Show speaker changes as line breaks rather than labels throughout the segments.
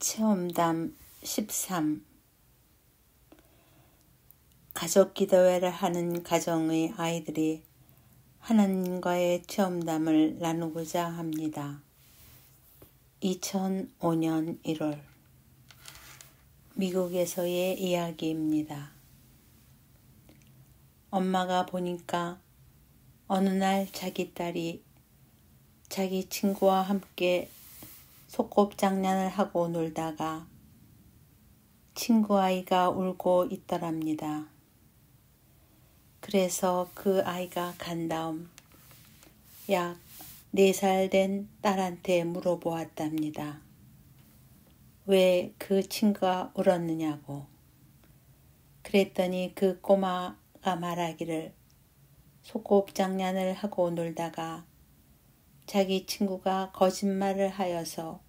체험담 13. 가족 기도회를 하는 가정의 아이들이 하나님과의 체험담을 나누고자 합니다. 2005년 1월 미국에서의 이야기입니다. 엄마가 보니까 어느 날 자기 딸이 자기 친구와 함께 소꿉장난을 하고 놀다가 친구 아이가 울고 있더랍니다. 그래서 그 아이가 간 다음 약 4살 된 딸한테 물어보았답니다. 왜 그 친구가 울었느냐고. 그랬더니 그 꼬마가 말하기를 소꿉장난을 하고 놀다가 자기 친구가 거짓말을 하여서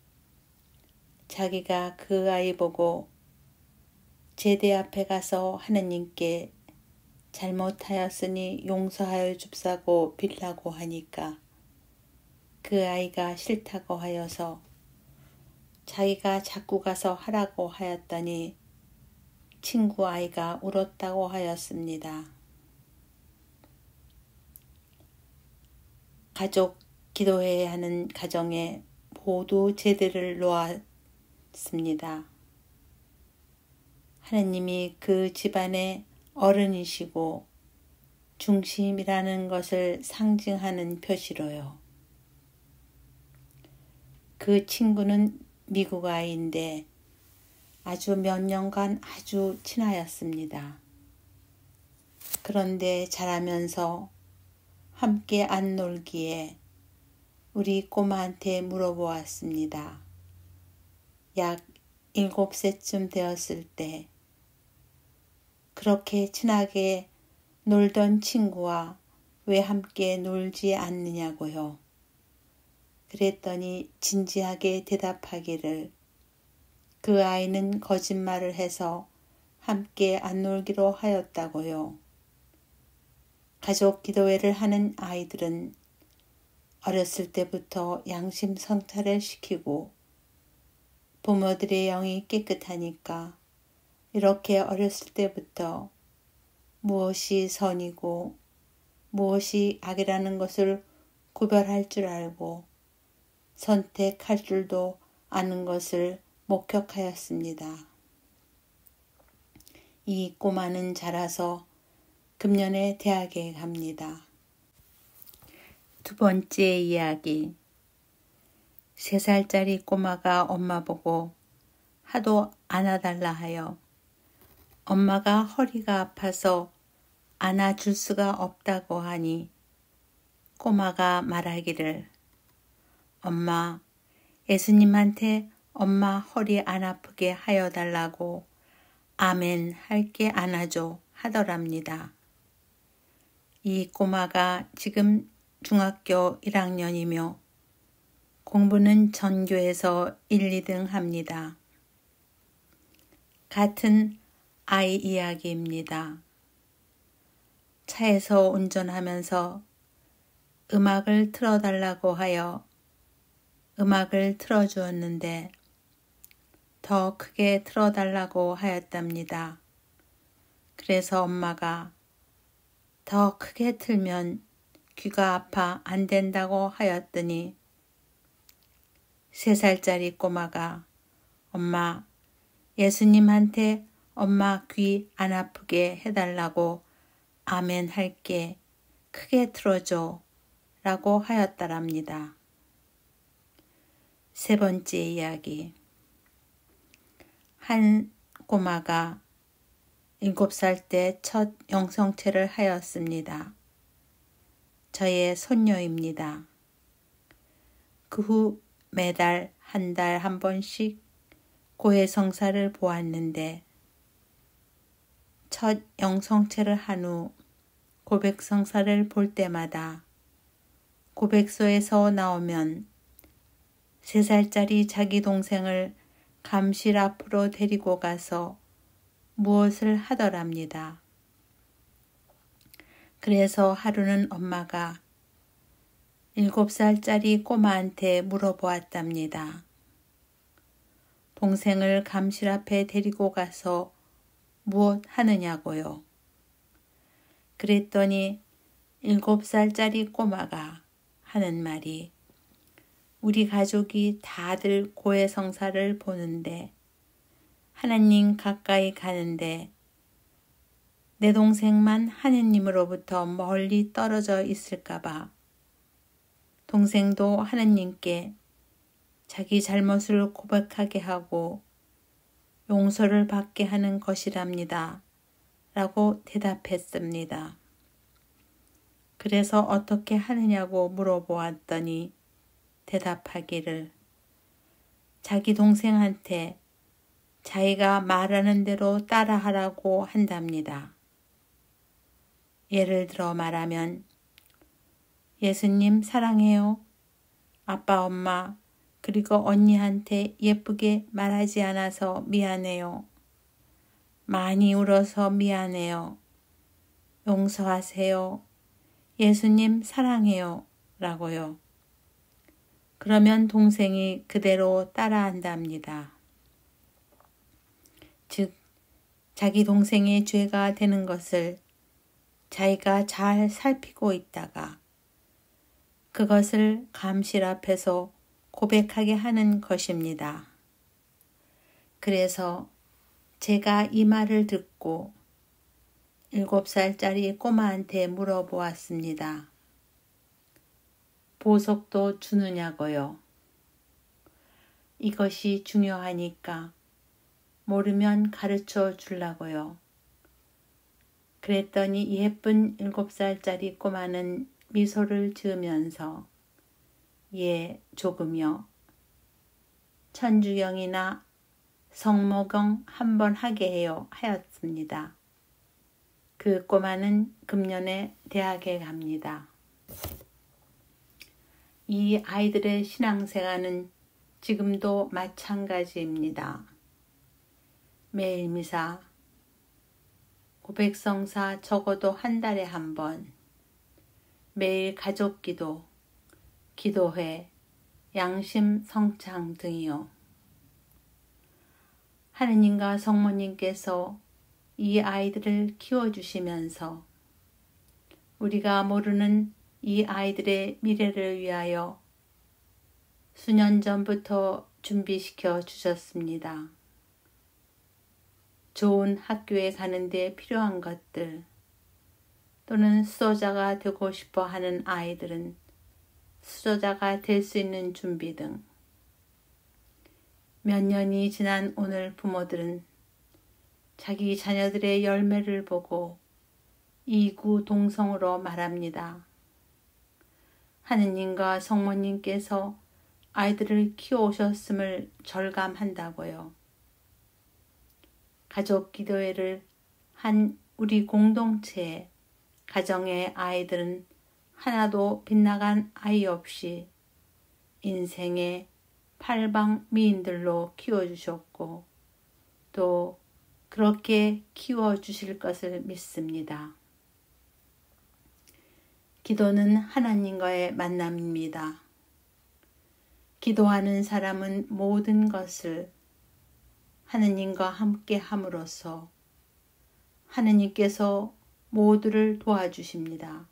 자기가 그 아이 보고 제대 앞에 가서 하느님께 잘못하였으니 용서하여 줍사고 빌라고 하니까 그 아이가 싫다고 하여서 자기가 자꾸 가서 하라고 하였더니 친구 아이가 울었다고 하였습니다. 가족 기도해야 하는 가정에 모두 제대를 놓았습니다. 하느님이 그 집안의 어른이시고 중심이라는 것을 상징하는 표시로요. 그 친구는 미국 아이인데 아주 몇 년간 아주 친하였습니다. 그런데 자라면서 함께 안 놀기에 우리 꼬마한테 물어보았습니다. 약 7세쯤 되었을 때 그렇게 친하게 놀던 친구와 왜 함께 놀지 않느냐고요. 그랬더니 진지하게 대답하기를 그 아이는 거짓말을 해서 함께 안 놀기로 하였다고요. 가족 기도회를 하는 아이들은 어렸을 때부터 양심 성찰을 시키고 부모들의 영이 깨끗하니까 이렇게 어렸을 때부터 무엇이 선이고 무엇이 악이라는 것을 구별할 줄 알고 선택할 줄도 아는 것을 목격하였습니다. 이 꼬마는 자라서 금년에 대학에 갑니다. 두 번째 이야기. 3살짜리 꼬마가 엄마 보고 하도 안아달라 하여 엄마가 허리가 아파서 안아줄 수가 없다고 하니 꼬마가 말하기를 엄마, 예수님한테 엄마 허리 안 아프게 하여 달라고 아멘 할게 안아줘 하더랍니다. 이 꼬마가 지금 중학교 1학년이며 공부는 전교에서 1, 2등 합니다. 같은 아이 이야기입니다. 차에서 운전하면서 음악을 틀어달라고 하여 음악을 틀어주었는데 더 크게 틀어달라고 하였답니다. 그래서 엄마가 더 크게 틀면 귀가 아파 안 된다고 하였더니 3살짜리 꼬마가 엄마, 예수님한테 엄마 귀 안 아프게 해달라고 아멘 할게 크게 틀어줘 라고 하였더랍니다. 세 번째 이야기. 한 꼬마가 7살 때 첫 영성체를 하였습니다. 저의 손녀입니다. 그 후 매달 한 달 한 번씩 고해성사를 보았는데 첫 영성체를 한 후 고백성사를 볼 때마다 고백소에서 나오면 3살짜리 자기 동생을 감실 앞으로 데리고 가서 무엇을 하더랍니다. 그래서 하루는 엄마가 7살짜리 꼬마한테 물어보았답니다. 동생을 감실 앞에 데리고 가서 무엇 하느냐고요. 그랬더니 7살짜리 꼬마가 하는 말이 우리 가족이 다들 고해성사를 보는데 하나님 가까이 가는데 내 동생만 하느님으로부터 멀리 떨어져 있을까봐 동생도 하느님께 자기 잘못을 고백하게 하고 용서를 받게 하는 것이랍니다. 라고 대답했습니다. 그래서 어떻게 하느냐고 물어보았더니 대답하기를 자기 동생한테 자기가 말하는 대로 따라하라고 한답니다. 예를 들어 말하면 예수님 사랑해요. 아빠 엄마 그리고 언니한테 예쁘게 말하지 않아서 미안해요. 많이 울어서 미안해요. 용서하세요. 예수님 사랑해요. 라고요. 그러면 동생이 그대로 따라한답니다. 즉, 자기 동생의 죄가 되는 것을 자기가 잘 살피고 있다가 그것을 감실 앞에서 고백하게 하는 것입니다. 그래서 제가 이 말을 듣고 7살짜리 꼬마한테 물어보았습니다. 보석도 주느냐고요. 이것이 중요하니까 모르면 가르쳐 주려고요. 그랬더니 예쁜 7살짜리 꼬마는 미소를 지으면서 예, 조금요. 천주경이나 성모경 한번 하게 해요 하였습니다. 그 꼬마는 금년에 대학에 갑니다. 이 아이들의 신앙생활은 지금도 마찬가지입니다. 매일 미사, 고백성사 적어도 한 달에 한 번, 매일 가족기도, 기도회, 양심 성창 등이요. 하느님과 성모님께서 이 아이들을 키워주시면서 우리가 모르는 이 아이들의 미래를 위하여 수년 전부터 준비시켜 주셨습니다. 좋은 학교에 가는데 필요한 것들 또는 수도자가 되고 싶어 하는 아이들은 수도자가 될 수 있는 준비 등 몇 년이 지난 오늘 부모들은 자기 자녀들의 열매를 보고 이구동성으로 말합니다. 하느님과 성모님께서 아이들을 키워오셨음을 절감한다고요. 가족 기도회를 한 우리 공동체의 가정의 아이들은 하나도 빗나간 아이 없이 인생의 팔방미인들로 키워주셨고 또 그렇게 키워주실 것을 믿습니다. 기도는 하나님과의 만남입니다. 기도하는 사람은 모든 것을 하느님과 함께 함으로써 하느님께서 모두를 도와주십니다.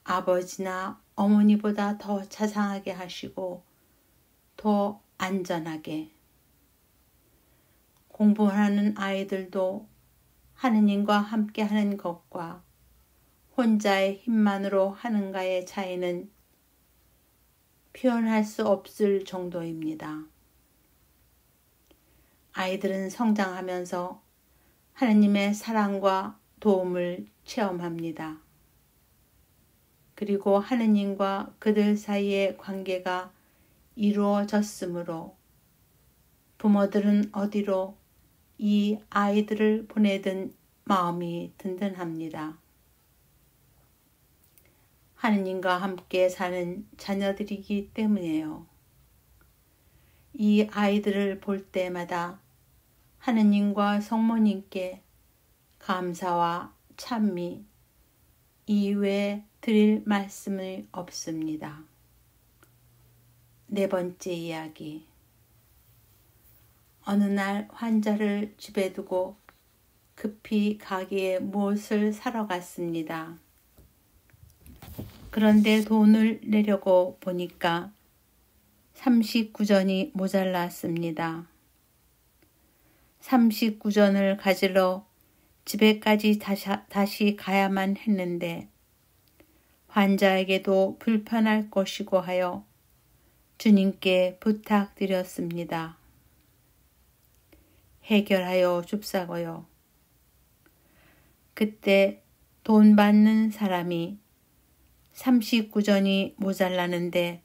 아버지나 어머니보다 더 자상하게 하시고 더 안전하게 공부하는 아이들도 하느님과 함께 하는 것과 혼자의 힘만으로 하는가의 차이는 표현할 수 없을 정도입니다. 아이들은 성장하면서 하느님의 사랑과 도움을 체험합니다. 그리고 하느님과 그들 사이의 관계가 이루어졌으므로 부모들은 어디로 이 아이들을 보내든 마음이 든든합니다. 하느님과 함께 사는 자녀들이기 때문에요. 이 아이들을 볼 때마다 하느님과 성모님께 감사와 찬미 이외에 드릴 말씀이 없습니다. 네 번째 이야기. 어느 날 환자를 집에 두고 급히 가게에 무엇을 사러 갔습니다. 그런데 돈을 내려고 보니까 39전이 모자랐습니다. 39전을 가지러 집에까지 다시 가야만 했는데 환자에게도 불편할 것이고 하여 주님께 부탁드렸습니다. 해결하여 줍사고요. 그때 돈 받는 사람이 39전이 모자라는데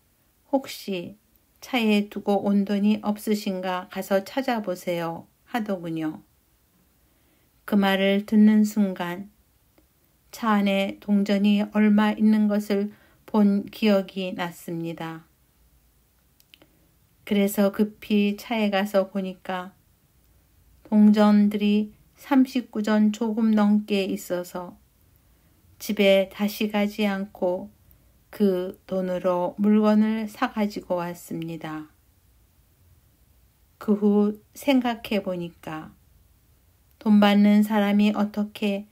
혹시 차에 두고 온 돈이 없으신가 가서 찾아보세요 하더군요. 그 말을 듣는 순간 차 안에 동전이 얼마 있는 것을 본 기억이 났습니다. 그래서 급히 차에 가서 보니까 동전들이 39전 조금 넘게 있어서 집에 다시 가지 않고 그 돈으로 물건을 사가지고 왔습니다. 그 후 생각해 보니까 돈 받는 사람이 어떻게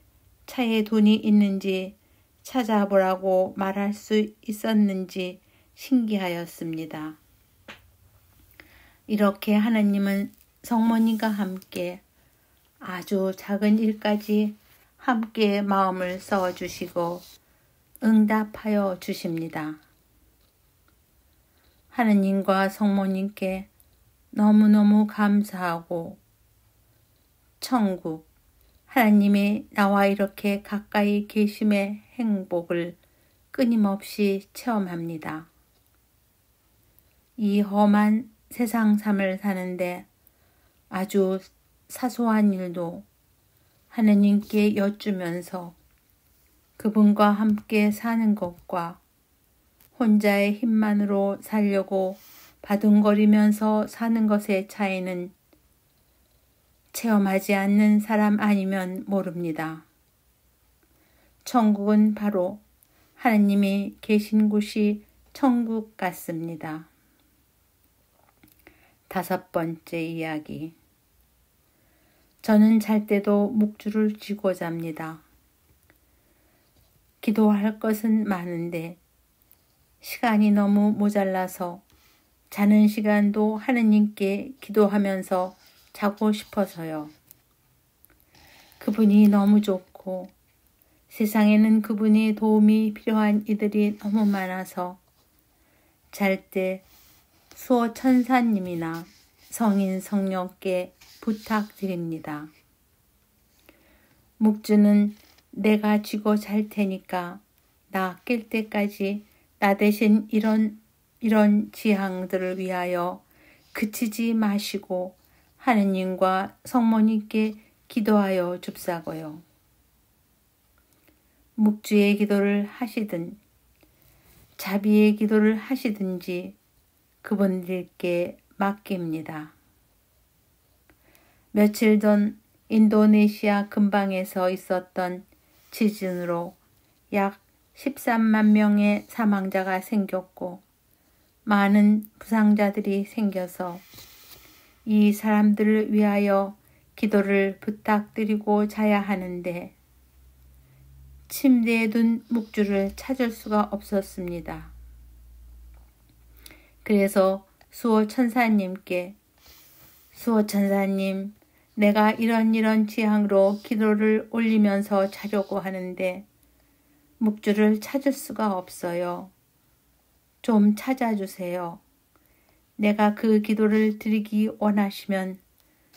차에 돈이 있는지 찾아보라고 말할 수 있었는지 신기하였습니다. 이렇게 하나님은 성모님과 함께 아주 작은 일까지 함께 마음을 써주시고 응답하여 주십니다. 하느님과 성모님께 너무너무 감사하고 천국, 하나님이 나와 이렇게 가까이 계심의 행복을 끊임없이 체험합니다. 이 험한 세상 삶을 사는데 아주 사소한 일도 하느님께 여쭈면서 그분과 함께 사는 것과 혼자의 힘만으로 살려고 바둥거리면서 사는 것의 차이는 체험하지 않는 사람 아니면 모릅니다. 천국은 바로 하느님이 계신 곳이 천국 같습니다. 5번째 이야기. 저는 잘 때도 묵주를 쥐고 잡니다. 기도할 것은 많은데 시간이 너무 모자라서 자는 시간도 하느님께 기도하면서 자고 싶어서요. 그분이 너무 좋고 세상에는 그분의 도움이 필요한 이들이 너무 많아서 잘 때 수호 천사님이나 성인 성령께 부탁드립니다. 묵주는 내가 쥐고 잘 테니까 나 깰 때까지 나 대신 이런 지향들을 위하여 그치지 마시고 하느님과 성모님께 기도하여 줍사고요. 묵주의 기도를 하시든 자비의 기도를 하시든지 그분들께 맡깁니다. 며칠 전 인도네시아 근방에서 있었던 지진으로 약 13만 명의 사망자가 생겼고 많은 부상자들이 생겨서 이 사람들을 위하여 기도를 부탁드리고 자야 하는데 침대에 둔 묵주를 찾을 수가 없었습니다. 그래서 수호 천사님께 수호 천사님, 내가 이런 지향으로 기도를 올리면서 자려고 하는데 묵주를 찾을 수가 없어요. 좀 찾아주세요. 내가 그 기도를 드리기 원하시면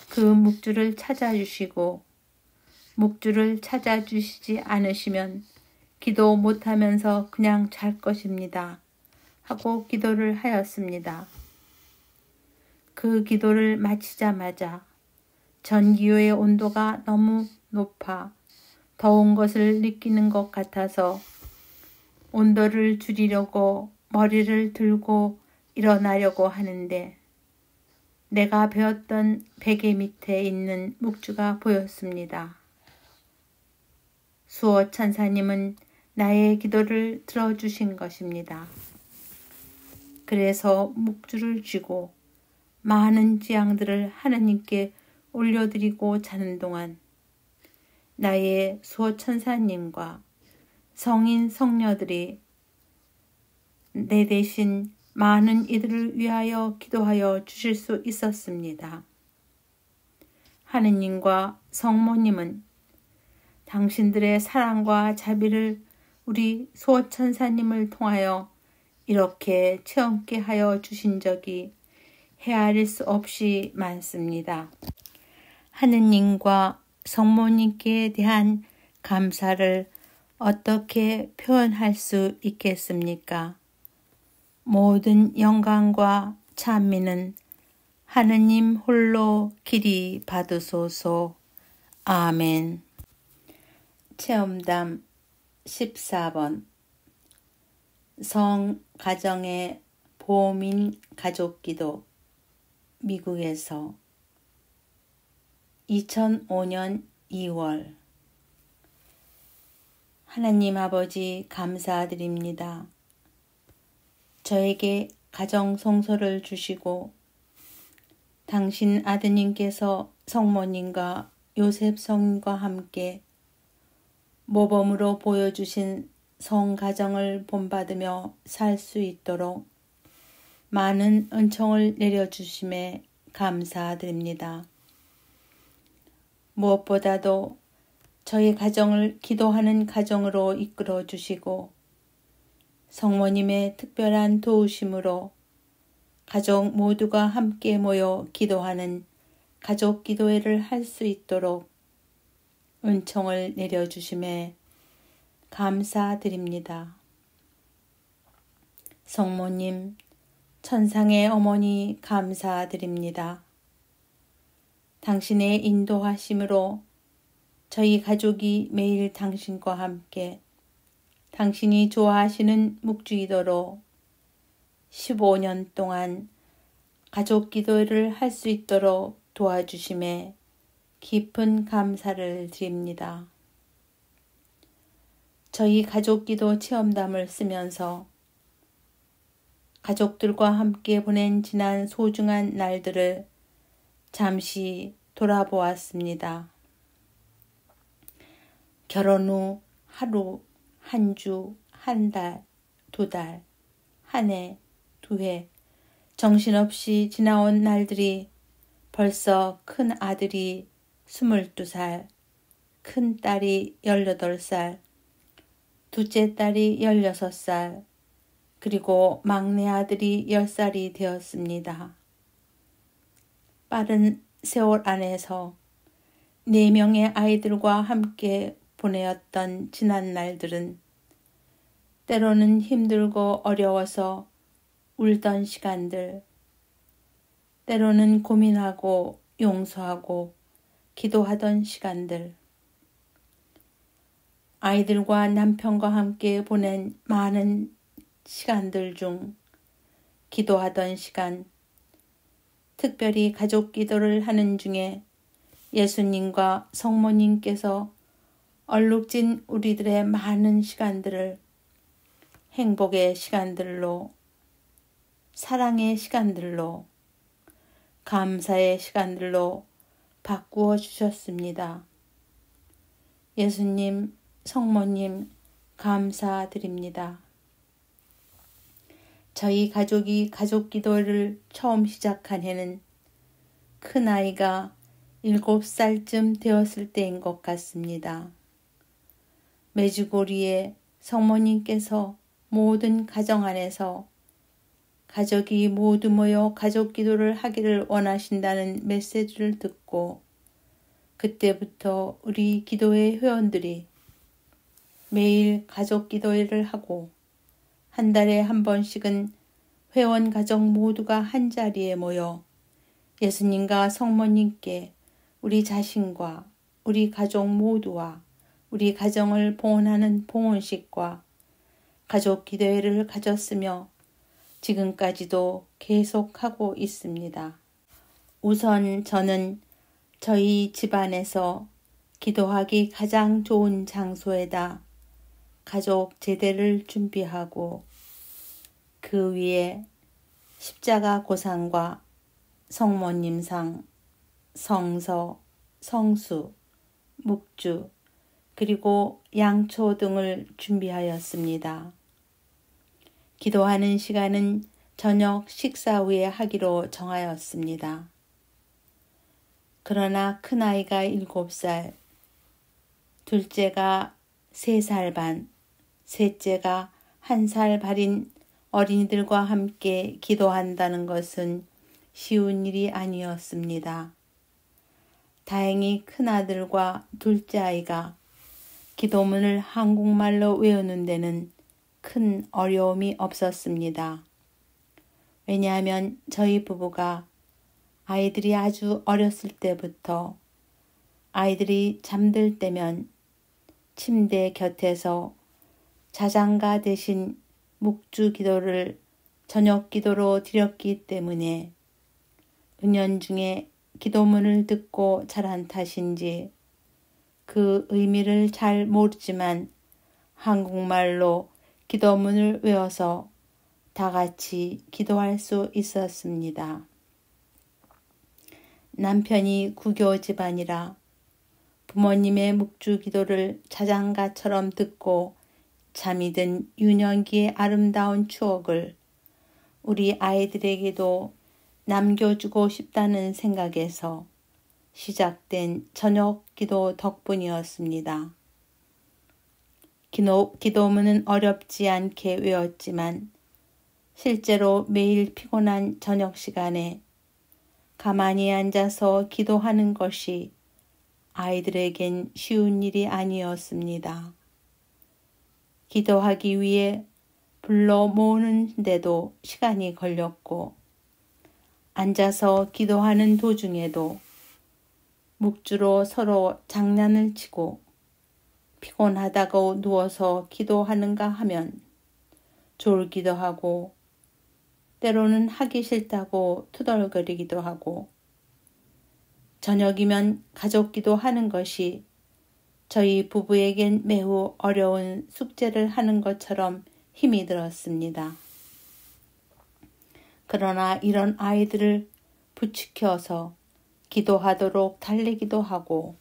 그 묵주를 찾아주시고 묵주를 찾아주시지 않으시면 기도 못하면서 그냥 잘 것입니다. 하고 기도를 하였습니다. 그 기도를 마치자마자 전기요의 온도가 너무 높아 더운 것을 느끼는 것 같아서 온도를 줄이려고 머리를 들고 일어나려고 하는데 내가 배웠던 베개 밑에 있는 묵주가 보였습니다. 수호 천사님은 나의 기도를 들어주신 것입니다. 그래서 묵주를 쥐고 많은 재앙들을 하나님께 올려드리고 자는 동안 나의 수호천사님과 성인 성녀들이 내 대신 많은 이들을 위하여 기도하여 주실 수 있었습니다. 하느님과 성모님은 당신들의 사랑과 자비를 우리 수호천사님을 통하여 이렇게 체험케 하여 주신 적이 헤아릴 수 없이 많습니다. 하느님과 성모님께 대한 감사를 어떻게 표현할 수 있겠습니까? 모든 영광과 찬미는 하느님 홀로 길이 받으소서. 아멘. 체험담 14번 성가정의 보민 가족기도 미국에서 2005년 2월 하나님 아버지 감사드립니다. 저에게 가정 성소를 주시고 당신 아드님께서 성모님과 요셉 성인과 함께 모범으로 보여주신 성가정을 본받으며 살 수 있도록 많은 은총을 내려주심에 감사드립니다. 무엇보다도 저희 가정을 기도하는 가정으로 이끌어 주시고 성모님의 특별한 도우심으로 가족 모두가 함께 모여 기도하는 가족 기도회를 할 수 있도록 은총을 내려주심에 감사드립니다. 성모님, 천상의 어머니 감사드립니다. 당신의 인도하심으로 저희 가족이 매일 당신과 함께 당신이 좋아하시는 묵주기도로 15년 동안 가족 기도를 할 수 있도록 도와주심에 깊은 감사를 드립니다. 저희 가족 기도 체험담을 쓰면서 가족들과 함께 보낸 지난 소중한 날들을 잠시 돌아보았습니다. 결혼 후 하루, 한 주, 한 달, 두 달, 한 해, 두 해 정신없이 지나온 날들이 벌써 큰 아들이 22살, 큰 딸이 18살, 둘째 딸이 16살, 그리고 막내 아들이 10살이 되었습니다. 빠른 세월 안에서 4명의 아이들과 함께 보내었던 지난 날들은 때로는 힘들고 어려워서 울던 시간들, 때로는 고민하고 용서하고 기도하던 시간들, 아이들과 남편과 함께 보낸 많은 시간들 중 기도하던 시간, 특별히 가족 기도를 하는 중에 예수님과 성모님께서 얼룩진 우리들의 많은 시간들을 행복의 시간들로, 사랑의 시간들로, 감사의 시간들로 바꾸어 주셨습니다. 예수님, 성모님 감사드립니다. 저희 가족이 가족 기도를 처음 시작한 해는 큰아이가 7살쯤 되었을 때인 것 같습니다. 메주고리에 성모님께서 모든 가정 안에서 가족이 모두 모여 가족 기도를 하기를 원하신다는 메시지를 듣고 그때부터 우리 기도회 회원들이 매일 가족 기도회를 하고 한 달에 한 번씩은 회원 가족 모두가 한 자리에 모여 예수님과 성모님께 우리 자신과 우리 가족 모두와 우리 가정을 봉헌하는 봉헌식과 가족 기도회를 가졌으며 지금까지도 계속하고 있습니다. 우선 저는 저희 집안에서 기도하기 가장 좋은 장소에다 가족 제대를 준비하고 그 위에 십자가 고상과 성모님상, 성서, 성수, 묵주, 그리고 양초 등을 준비하였습니다. 기도하는 시간은 저녁 식사 후에 하기로 정하였습니다. 그러나 큰아이가 7살, 둘째가 3살 반, 셋째가 1살 발인 어린이들과 함께 기도한다는 것은 쉬운 일이 아니었습니다. 다행히 큰아들과 둘째 아이가 기도문을 한국말로 외우는 데는 큰 어려움이 없었습니다. 왜냐하면 저희 부부가 아이들이 아주 어렸을 때부터 아이들이 잠들 때면 침대 곁에서 자장가 대신 묵주 기도를 저녁 기도로 드렸기 때문에 은연중에 기도문을 듣고 자란 탓인지 그 의미를 잘 모르지만 한국말로 기도문을 외워서 다 같이 기도할 수 있었습니다. 남편이 구교 집안이라 부모님의 묵주 기도를 자장가처럼 듣고 잠이 든 유년기의 아름다운 추억을 우리 아이들에게도 남겨주고 싶다는 생각에서 시작된 저녁 기도 덕분이었습니다. 기도문은 어렵지 않게 외웠지만 실제로 매일 피곤한 저녁 시간에 가만히 앉아서 기도하는 것이 아이들에겐 쉬운 일이 아니었습니다. 기도하기 위해 불러 모으는데도 시간이 걸렸고 앉아서 기도하는 도중에도 묵주로 서로 장난을 치고 피곤하다고 누워서 기도하는가 하면 졸기도 하고 때로는 하기 싫다고 투덜거리기도 하고 저녁이면 가족기도 하는 것이 저희 부부에겐 매우 어려운 숙제를 하는 것처럼 힘이 들었습니다. 그러나 이런 아이들을 부추겨서 기도하도록 달래기도 하고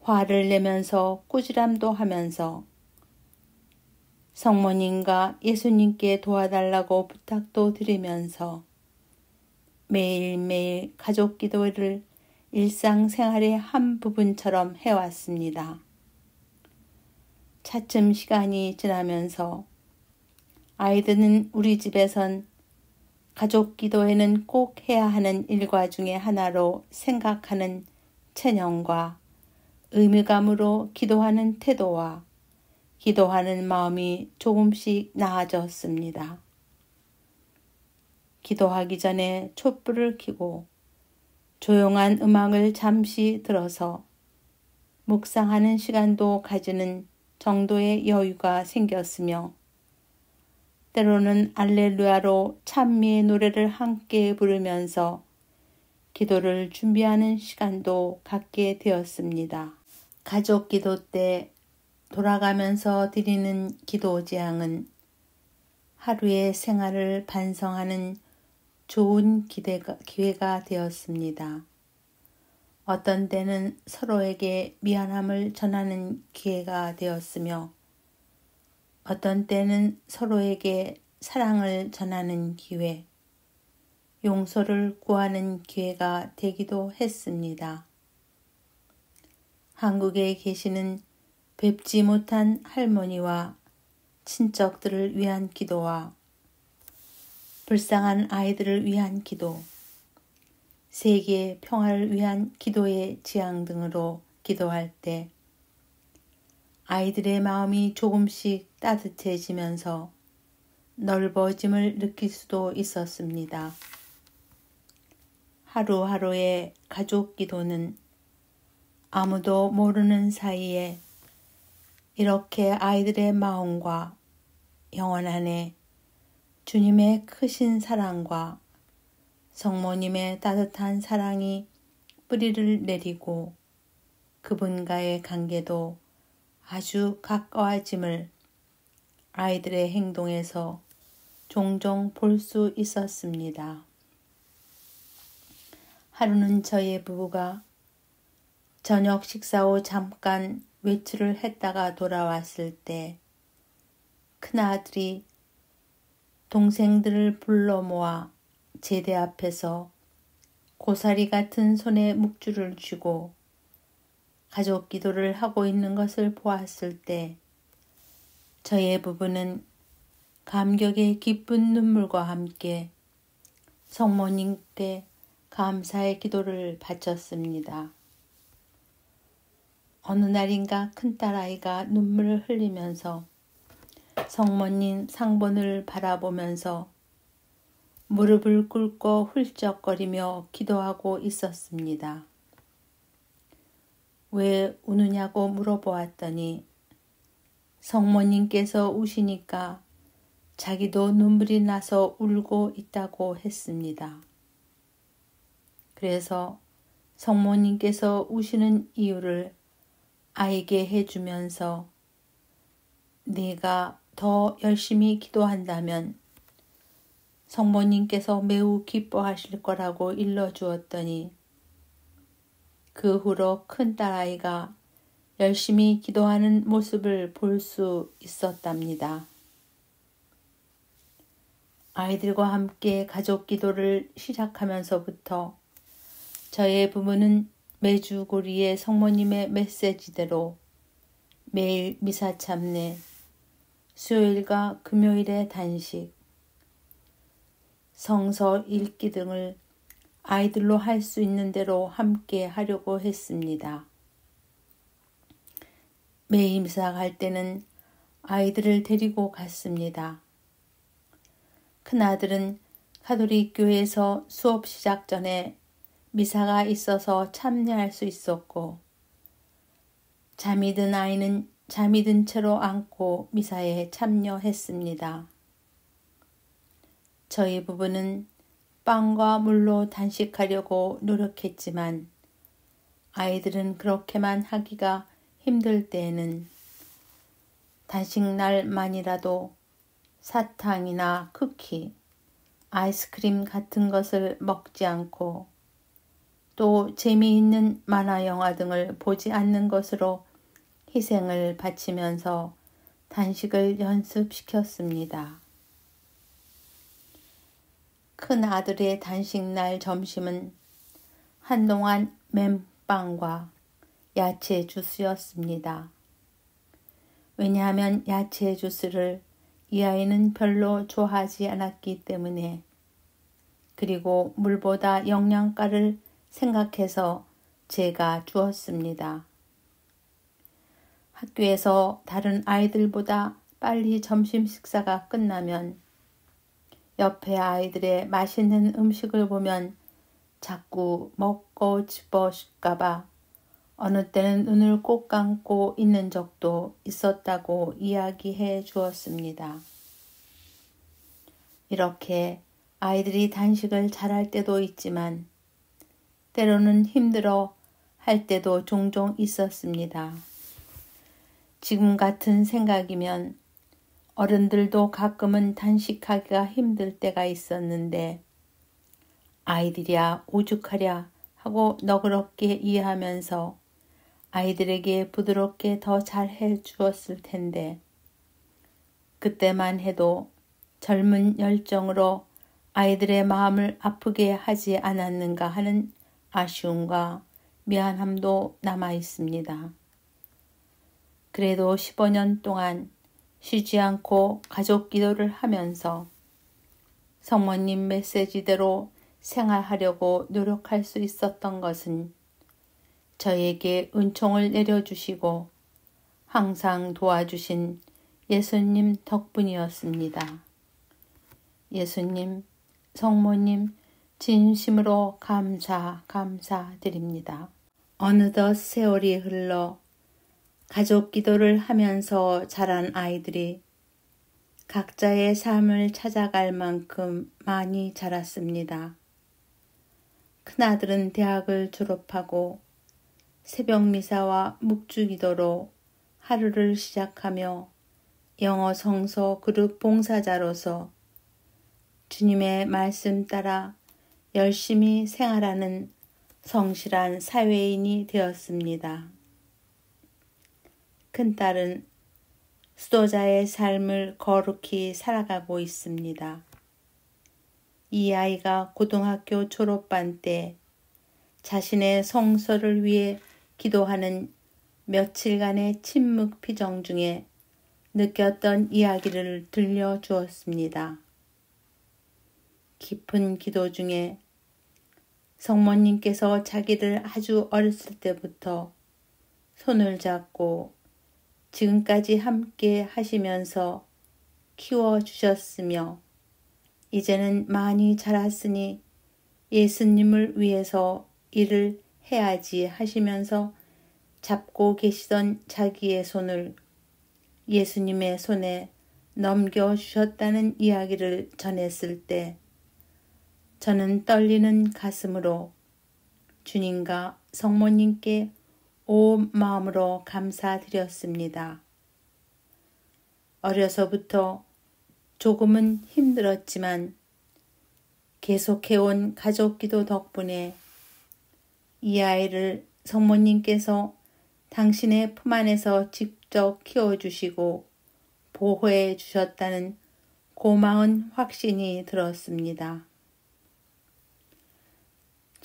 화를 내면서 꾸지람도 하면서 성모님과 예수님께 도와달라고 부탁도 드리면서 매일매일 가족 기도를 일상생활의 한 부분처럼 해왔습니다. 차츰 시간이 지나면서 아이들은 우리 집에선 가족 기도에는 꼭 해야 하는 일과 중에 하나로 생각하는 체념과 의무감으로 기도하는 태도와 기도하는 마음이 조금씩 나아졌습니다. 기도하기 전에 촛불을 켜고 조용한 음악을 잠시 들어서 묵상하는 시간도 가지는 정도의 여유가 생겼으며 때로는 알렐루야로 찬미의 노래를 함께 부르면서 기도를 준비하는 시간도 갖게 되었습니다. 가족 기도 때 돌아가면서 드리는 기도 제안은 하루의 생활을 반성하는 좋은 기회가 되었습니다. 어떤 때는 서로에게 미안함을 전하는 기회가 되었으며 어떤 때는 서로에게 사랑을 전하는 기회, 용서를 구하는 기회가 되기도 했습니다. 한국에 계시는 뵙지 못한 할머니와 친척들을 위한 기도와 불쌍한 아이들을 위한 기도, 세계 평화를 위한 기도의 지향 등으로 기도할 때 아이들의 마음이 조금씩 따뜻해지면서 넓어짐을 느낄 수도 있었습니다. 하루하루의 가족 기도는 아무도 모르는 사이에 이렇게 아이들의 마음과 영혼 안에 주님의 크신 사랑과 성모님의 따뜻한 사랑이 뿌리를 내리고 그분과의 관계도 아주 가까워짐을 아이들의 행동에서 종종 볼 수 있었습니다. 하루는 저희 부부가 저녁 식사 후 잠깐 외출을 했다가 돌아왔을 때 큰아들이 동생들을 불러 모아 제대 앞에서 고사리 같은 손에 묵주를 쥐고 가족 기도를 하고 있는 것을 보았을 때 저의 부부는 감격의 기쁜 눈물과 함께 성모님께 감사의 기도를 바쳤습니다. 어느 날인가 큰딸아이가 눈물을 흘리면서 성모님 상본을 바라보면서 무릎을 꿇고 훌쩍거리며 기도하고 있었습니다. 왜 우느냐고 물어보았더니 성모님께서 우시니까 자기도 눈물이 나서 울고 있다고 했습니다. 그래서 성모님께서 우시는 이유를 아이에게 해주면서 네가 더 열심히 기도한다면 성모님께서 매우 기뻐하실 거라고 일러주었더니 그 후로 큰딸아이가 열심히 기도하는 모습을 볼 수 있었답니다. 아이들과 함께 가족 기도를 시작하면서부터 저의 부부는 매주고리의 성모님의 메시지대로 매일 미사 참례, 수요일과 금요일의 단식, 성서 읽기 등을 아이들로 할 수 있는 대로 함께 하려고 했습니다. 매일 미사 갈 때는 아이들을 데리고 갔습니다. 큰아들은 가톨릭 교회에서 수업 시작 전에 미사가 있어서 참여할 수 있었고 잠이 든 아이는 잠이 든 채로 안고 미사에 참여했습니다. 저희 부부는 빵과 물로 단식하려고 노력했지만 아이들은 그렇게만 하기가 힘들 때에는 단식날만이라도 사탕이나 쿠키, 아이스크림 같은 것을 먹지 않고 또 재미있는 만화 영화 등을 보지 않는 것으로 희생을 바치면서 단식을 연습시켰습니다. 큰 아들의 단식날 점심은 한동안 맴빵과 야채 주스였습니다. 왜냐하면 야채 주스를 이 아이는 별로 좋아하지 않았기 때문에 그리고 물보다 영양가를 생각해서 제가 주었습니다. 학교에서 다른 아이들보다 빨리 점심 식사가 끝나면 옆에 아이들의 맛있는 음식을 보면 자꾸 먹고 싶어질까봐 어느 때는 눈을 꼭 감고 있는 적도 있었다고 이야기해 주었습니다. 이렇게 아이들이 단식을 잘할 때도 있지만 때로는 힘들어 할 때도 종종 있었습니다. 지금 같은 생각이면 어른들도 가끔은 단식하기가 힘들 때가 있었는데 아이들이야 오죽하랴 하고 너그럽게 이해하면서 아이들에게 부드럽게 더 잘해 주었을 텐데 그때만 해도 젊은 열정으로 아이들의 마음을 아프게 하지 않았는가 하는 아쉬움과 미안함도 남아 있습니다. 그래도 15년 동안 쉬지 않고 가족 기도를 하면서 성모님 메시지대로 생활하려고 노력할 수 있었던 것은 저에게 은총을 내려주시고 항상 도와주신 예수님 덕분이었습니다. 예수님, 성모님 진심으로 감사드립니다. 어느덧 세월이 흘러 가족 기도를 하면서 자란 아이들이 각자의 삶을 찾아갈 만큼 많이 자랐습니다. 큰아들은 대학을 졸업하고 새벽 미사와 묵주 기도로 하루를 시작하며 영어 성서 그룹 봉사자로서 주님의 말씀 따라 열심히 생활하는 성실한 사회인이 되었습니다. 큰딸은 수도자의 삶을 거룩히 살아가고 있습니다. 이 아이가 고등학교 졸업반 때 자신의 성서를 위해 기도하는 며칠간의 침묵 피정 중에 느꼈던 이야기를 들려주었습니다. 깊은 기도 중에 성모님께서 자기를 아주 어렸을 때부터 손을 잡고 지금까지 함께 하시면서 키워주셨으며 이제는 많이 자랐으니 예수님을 위해서 일을 해야지 하시면서 잡고 계시던 자기의 손을 예수님의 손에 넘겨주셨다는 이야기를 전했을 때 저는 떨리는 가슴으로 주님과 성모님께 온 마음으로 감사드렸습니다. 어려서부터 조금은 힘들었지만 계속해온 가족기도 덕분에 이 아이를 성모님께서 당신의 품 안에서 직접 키워주시고 보호해 주셨다는 고마운 확신이 들었습니다.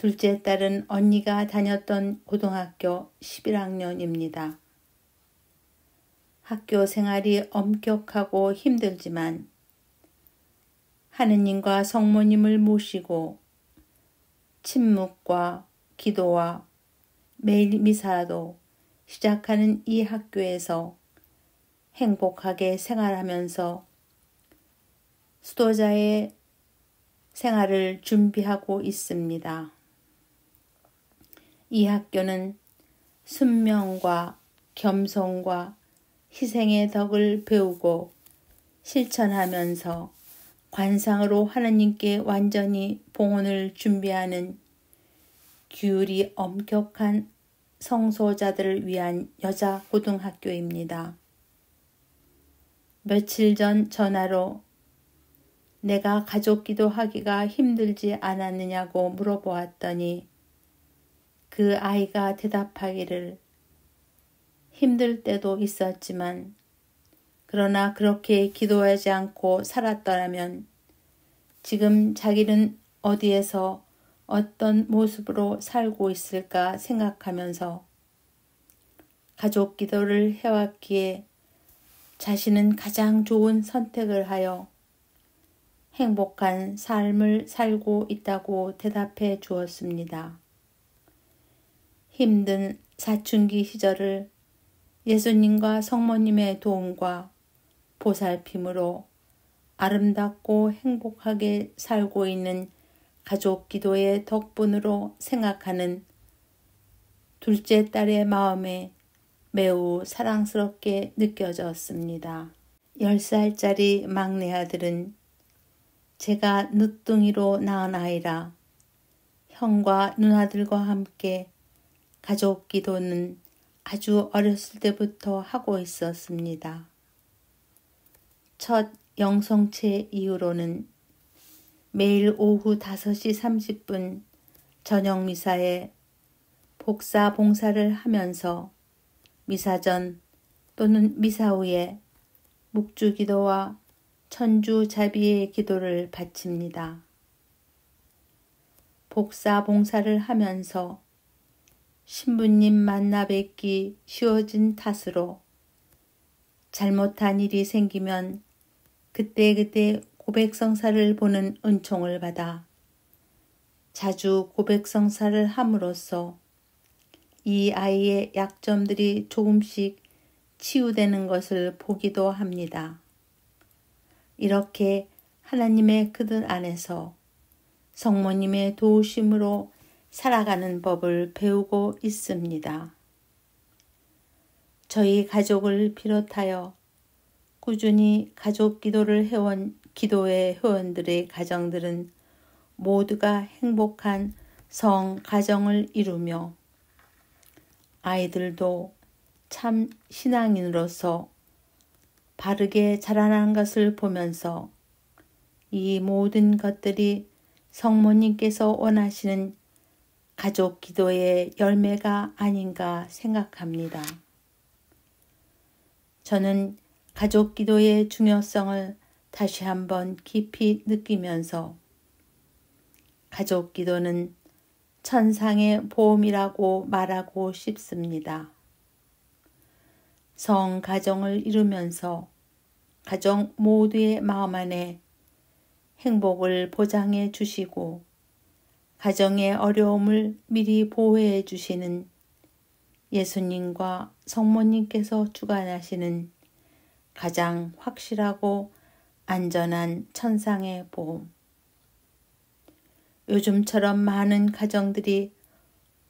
둘째 딸은 언니가 다녔던 고등학교 11학년입니다. 학교 생활이 엄격하고 힘들지만 하느님과 성모님을 모시고 침묵과 기도와 매일 미사도 시작하는 이 학교에서 행복하게 생활하면서 수도자의 생활을 준비하고 있습니다. 이 학교는 순명과 겸손과 희생의 덕을 배우고 실천하면서 관상으로 하느님께 완전히 봉헌을 준비하는 규율이 엄격한 성소자들을 위한 여자 고등학교입니다. 며칠 전 전화로 내가 가족 기도하기가 힘들지 않았느냐고 물어보았더니 그 아이가 대답하기를 힘들 때도 있었지만 그러나 그렇게 기도하지 않고 살았더라면 지금 자기는 어디에서 어떤 모습으로 살고 있을까 생각하면서 가족 기도를 해왔기에 자신은 가장 좋은 선택을 하여 행복한 삶을 살고 있다고 대답해 주었습니다. 힘든 사춘기 시절을 예수님과 성모님의 도움과 보살핌으로 아름답고 행복하게 살고 있는 가족 기도의 덕분으로 생각하는 둘째 딸의 마음에 매우 사랑스럽게 느껴졌습니다. 10살짜리 막내 아들은 제가 늦둥이로 낳은 아이라 형과 누나들과 함께 가족 기도는 아주 어렸을 때부터 하고 있었습니다. 첫 영성체 이후로는 매일 오후 5시 30분 저녁 미사에 복사 봉사를 하면서 미사 전 또는 미사 후에 묵주 기도와 천주 자비의 기도를 바칩니다. 복사 봉사를 하면서 신부님 만나 뵙기 쉬워진 탓으로 잘못한 일이 생기면 그때그때 고백성사를 보는 은총을 받아 자주 고백성사를 함으로써 이 아이의 약점들이 조금씩 치유되는 것을 보기도 합니다. 이렇게 하나님의 그들 안에서 성모님의 도우심으로 살아가는 법을 배우고 있습니다. 저희 가족을 비롯하여 꾸준히 가족 기도를 해온 기도의 회원들의 가정들은 모두가 행복한 성가정을 이루며 아이들도 참 신앙인으로서 바르게 자라나는 것을 보면서 이 모든 것들이 성모님께서 원하시는 가족 기도의 열매가 아닌가 생각합니다. 저는 가족 기도의 중요성을 다시 한번 깊이 느끼면서 가족 기도는 천상의 보험이라고 말하고 싶습니다. 성가정을 이루면서 가정 모두의 마음 안에 행복을 보장해 주시고 가정의 어려움을 미리 보호해 주시는 예수님과 성모님께서 주관하시는 가장 확실하고 안전한 천상의 보험. 요즘처럼 많은 가정들이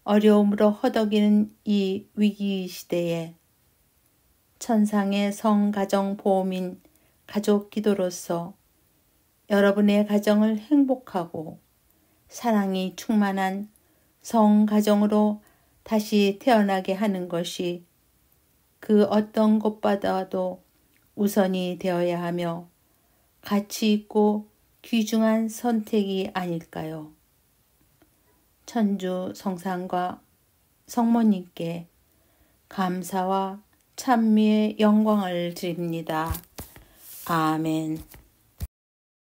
어려움으로 허덕이는 이 위기 시대에 천상의 성가정 보험인 가족 기도로서 여러분의 가정을 행복하고 사랑이 충만한 성가정으로 다시 태어나게 하는 것이 그 어떤 것보다도 우선이 되어야 하며 가치 있고 귀중한 선택이 아닐까요? 천주 성상과 성모님께 감사와 찬미의 영광을 드립니다. 아멘.